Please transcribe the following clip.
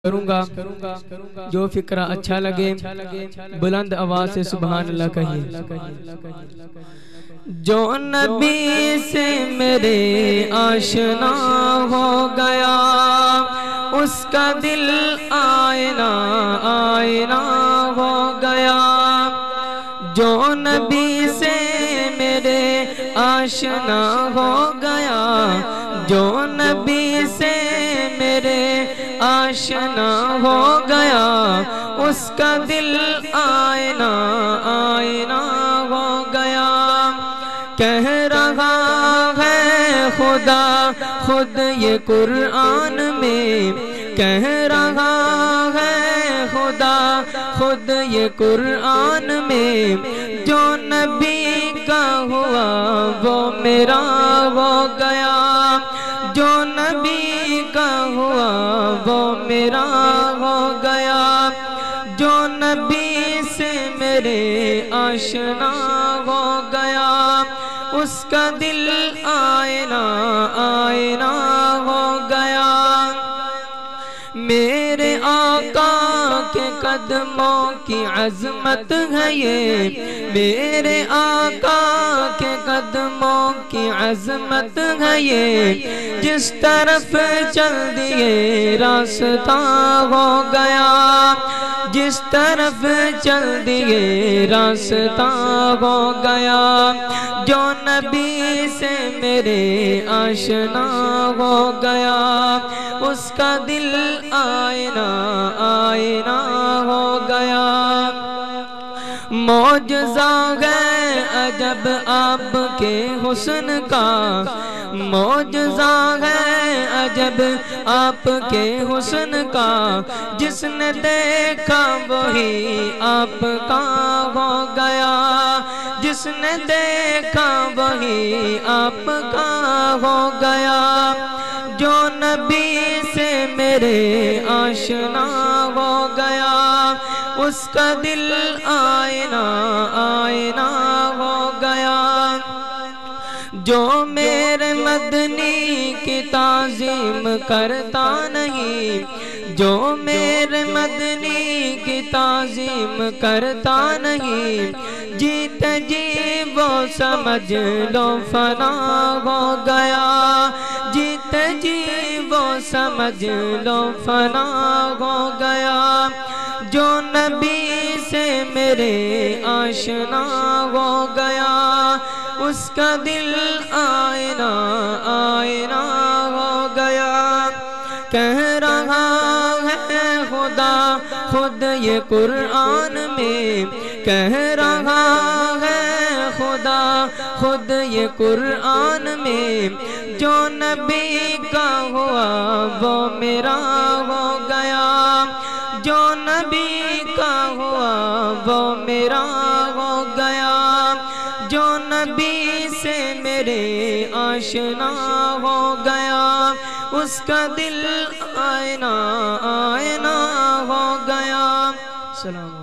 کروں گا جو فکرہ اچھا لگے بلند آواز سے سبحان اللہ کہیے۔ جو نبی سے میرے آشنا ہو گیا اس کا دل آئینہ آئینہ ہو گیا۔ جو نبی سے میرے آشنا ہو گیا جو نبی سے میرے آشنا ہو گیا اس کا دل آئینہ آئینہ ہو گیا۔ کہہ رہا ہے خدا خود یہ قرآن میں، کہہ رہا ہے خدا خود یہ قرآن میں، جو نبی کا ہوا وہ میرا ہو گیا، جو نبی کا ہوا وہ میرا ہو گیا۔ جو نبی سے میرے آشنا ہو گیا اس کا دل آئینہ آئینہ ہو گیا۔ میرے آقا کے قدموں کی عظمت ہے یہ، میرے آقا کے قدموں کی عظمت ہے یہ، جس طرف چل دیے راستہ ہو گیا، جس طرف چل دیے راستہ ہو گیا۔ جو نبی سے میرے آشنا ہو گیا اس کا دل آئینہ آئینہ ہو گیا۔ معجزہ ہے عجب آپ کے حسن کا، معجزہ ہے عجب آپ کے حسن کا، جس نے دیکھا وہی آپ کا ہو گیا، جس نے دیکھا وہی آپ کا ہو گیا۔ جو نبی سے میرے آشنا ہو گیا اس کا دل آئینہ آئینہ ہو گیا۔ جو میرے مدنی کی تعظیم کرتا نہیں، جو میرے مدنی کی تعظیم کرتا نہیں، جیتے جی وہ سمجھ لو فنا ہو گیا، جیتے جی وہ سمجھ لو فنا ہو گیا۔ جو نبی سے میرے آشنا ہو گیا اس کا دل آئینہ آئینہ ہو گیا۔ کہہ رہا ہے خدا خود یہ قرآن میں، کہہ رہا ہے خدا خود یہ قرآن میں، جو نبی کا ہوا وہ میرا ہو گیا، جو نبی کا ہوا وہ میرا ہو گیا۔ جو نبی سے میرے آشنا ہو گیا اس کا دل آئینہ آئینہ ہو گیا۔ سلام۔